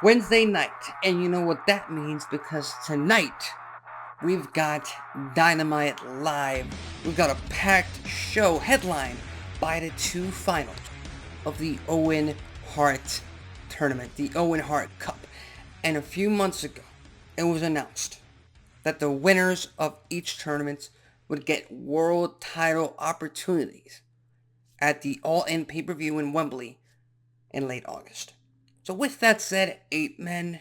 Wednesday night. And you know what that means, because tonight we've got Dynamite Live. We've got a packed show headlined by the two finals of the Owen Hart tournament, the Owen Hart Cup. And a few months ago, it was announced that the winners of each tournament would get world title opportunities at the All-In pay-per-view in Wembley in late August. So with that said, 8 men,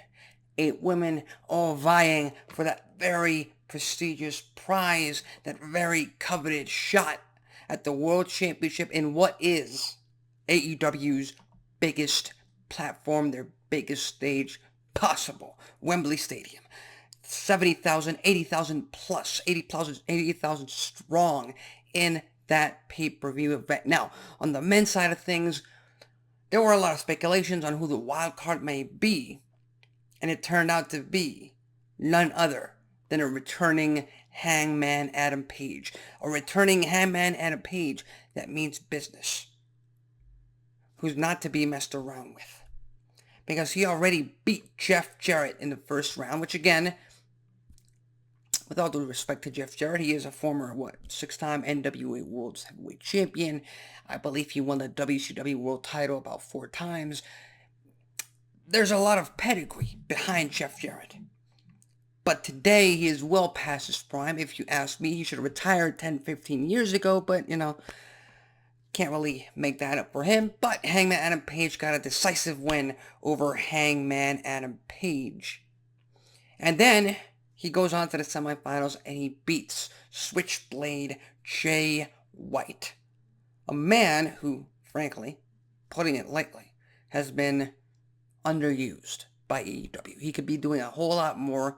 8 women, all vying for that very prestigious prize, that very coveted shot at the World Championship in what is AEW's biggest platform, their biggest stage possible, Wembley Stadium. 70,000, 80,000 plus, 80,000 strong in that pay-per-view event. Now, on the men's side of things, there were a lot of speculations on who the wild card may be, and it turned out to be none other than a returning Hangman Adam Page. A returning Hangman Adam Page that means business, who's not to be messed around with, because he already beat Jeff Jarrett in the first round, which again, with all due respect to Jeff Jarrett, he is a former, 6-time NWA World Heavyweight Champion. I believe he won the WCW World title about 4 times. There's a lot of pedigree behind Jeff Jarrett. But today, he is well past his prime. If you ask me, he should have retired 10, 15 years ago, but, can't really make that up for him. But Hangman Adam Page got a decisive win over Hangman Adam Page. And then he goes on to the semifinals and he beats Switchblade Jay White. A man who, frankly, putting it lightly, has been underused by AEW. He could be doing a whole lot more.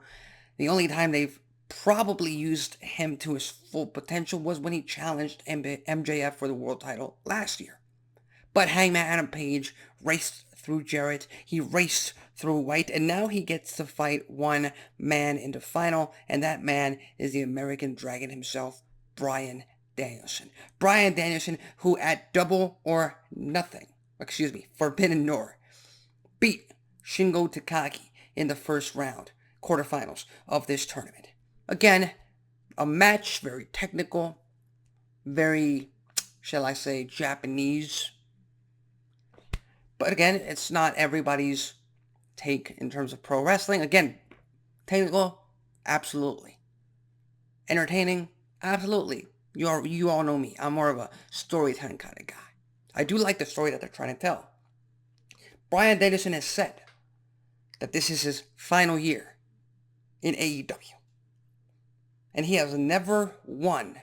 The only time they've probably used him to his full potential was when he challenged MJF for the world title last year. But Hangman Adam Page raced through Jarrett, he raced through White, and now he gets to fight one man in the final, and that man is the American Dragon himself, Bryan Danielson. Bryan Danielson, who at Double or Nothing, Forbidden Door, beat Shingo Takagi in the first round, quarterfinals of this tournament. Again, a match, very technical, very, shall I say, Japanese. But again, it's not everybody's take in terms of pro wrestling. Again, technical, absolutely. Entertaining, absolutely. You all know me. I'm more of a storytelling kind of guy. I do like the story that they're trying to tell. Bryan Danielson has said that this is his final year in AEW. And he has never won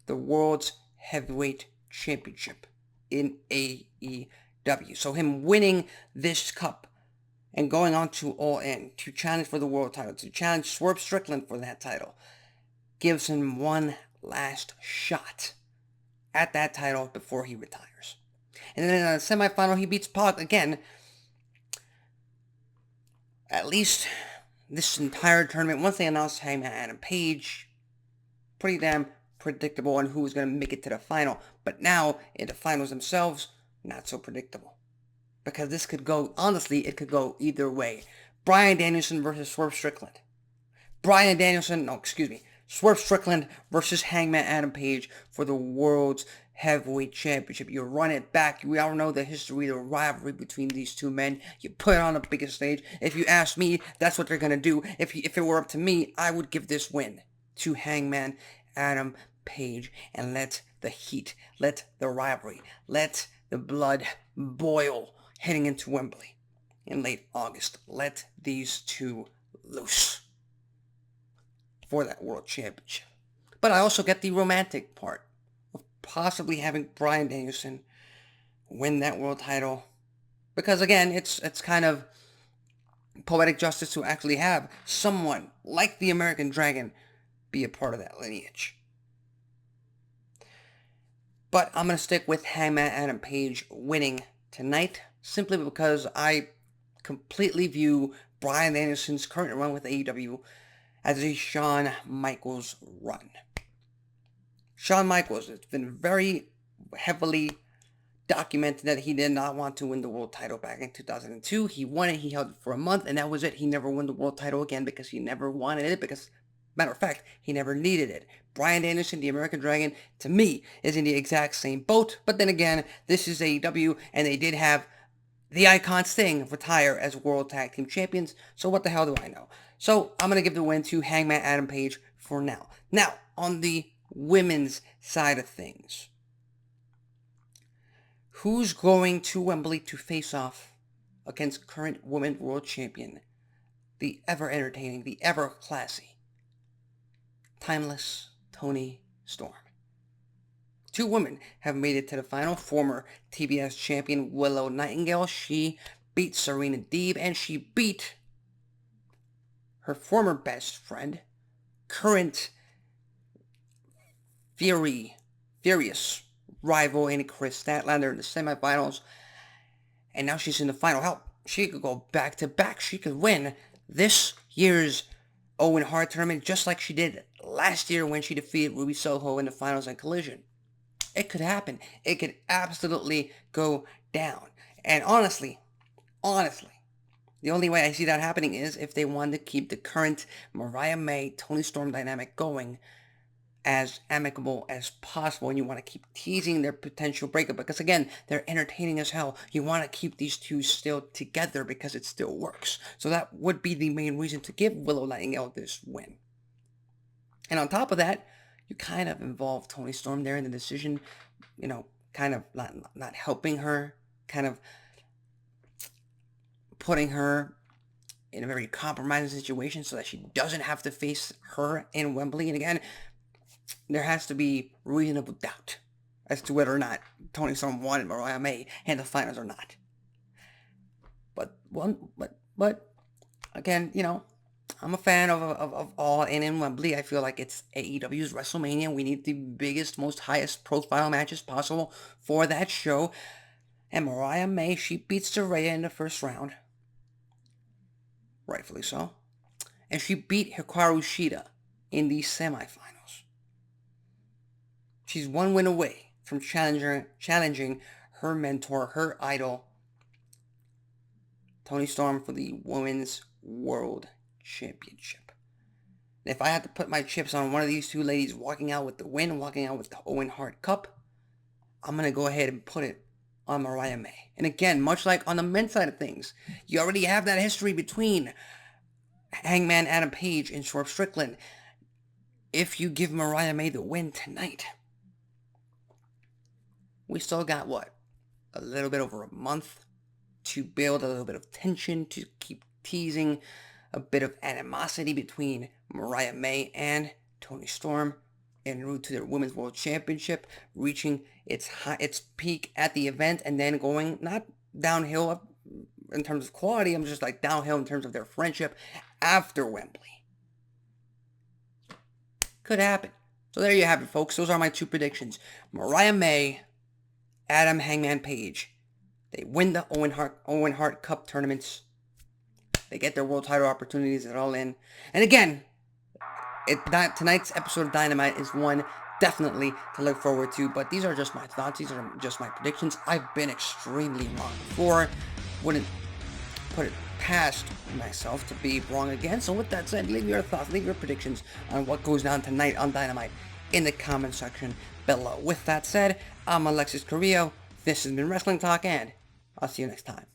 the World's Heavyweight Championship in AEW. So him winning this cup and going on to All In to challenge for the world title, to challenge Swerve Strickland for that title, gives him one last shot at that title before he retires. And then in the semifinal, he beats Pac again. At least this entire tournament, once they announced Hangman Adam Page, pretty damn predictable on who was going to make it to the final. But now, in the finals themselves, not so predictable. Because this could go, honestly, it could go either way. Bryan Danielson versus Swerve Strickland. Swerve Strickland versus Hangman Adam Page for the World's Heavyweight Championship. You run it back. We all know the history, the rivalry between these two men. You put it on the biggest stage. If you ask me, that's what they're going to do. If it were up to me, I would give this win to Hangman Adam Page. And let the heat, let the rivalry, let the blood boil heading into Wembley in late August. Let these two loose for that World Championship. But I also get the romantic part of possibly having Bryan Danielson win that world title. Because again, it's kind of poetic justice to actually have someone like the American Dragon be a part of that lineage. But I'm going to stick with Hangman Adam Page winning tonight, simply because I completely view Bryan Danielson's current run with AEW as a Shawn Michaels run. Shawn Michaels has been very heavily documented that he did not want to win the world title back in 2002. He won it, he held it for a month, and that was it. He never won the world title again because he never wanted it, because, matter of fact, he never needed it. Bryan Danielson, the American Dragon, to me, is in the exact same boat. But then again, this is AEW, and they did have the Icon Sting retire as World Tag Team Champions, so what the hell do I know? So I'm going to give the win to Hangman Adam Page for now. Now, on the women's side of things, who's going to Wembley to face off against current Women's World Champion, the ever-entertaining, the ever-classy, timeless Toni Storm? Two women have made it to the final. Former TBS champion Willow Nightingale, she beat Serena Deeb, and she beat her former best friend, current furious rival in Chris Statlander in the semifinals. And now she's in the final. Hell, she could go back to back. She could win this year's Owen Hart tournament just like she did last year when she defeated Ruby Soho in the finals and Collision. It could happen. It could absolutely go down. And honestly, the only way I see that happening is if they want to keep the current Mariah May, Toni Storm dynamic going as amicable as possible, and you want to keep teasing their potential breakup, because again, they're entertaining as hell. You want to keep these two still together because it still works. So that would be the main reason to give Willow Nightingale this win. And on top of that, you kind of involve Toni Storm there in the decision, kind of not helping her, kind of putting her in a very compromising situation so that she doesn't have to face her in Wembley. And again, there has to be reasonable doubt as to whether or not Toni Storm wanted Mariah May in the finals or not. But again, I'm a fan of All In Wembley. I feel like it's AEW's WrestleMania. We need the biggest, most highest profile matches possible for that show. And Mariah May, she beats Saraya in the first round. Rightfully so. And she beat Hikaru Shida in the semifinals. She's one win away from challenging her mentor, her idol, Toni Storm, for the Women's World Championship. And if I had to put my chips on one of these two ladies walking out with the win, walking out with the Owen Hart Cup, I'm going to go ahead and put it on Mariah May. And again, much like on the men's side of things, you already have that history between Hangman Adam Page and Swerve Strickland. If you give Mariah May the win tonight, we still got, a little bit over a month to build a little bit of tension, to keep teasing a bit of animosity between Mariah May and Toni Storm en route to their Women's World Championship, reaching its peak at the event, and then going not downhill up in terms of quality, I'm just like downhill in terms of their friendship after Wembley. Could happen. So there you have it, folks. Those are my two predictions. Mariah May, Adam Hangman Page. They win the Owen Hart Cup tournaments. They get their world title opportunities at All In. And again, tonight's episode of Dynamite is one definitely to look forward to. But these are just my thoughts. These are just my predictions. I've been extremely wrong before. Wouldn't put it past myself to be wrong again. So with that said, leave your thoughts, leave your predictions on what goes down tonight on Dynamite in the comment section below. With that said, I'm Alexis Carrillo. This has been Wrestling Talk, and I'll see you next time.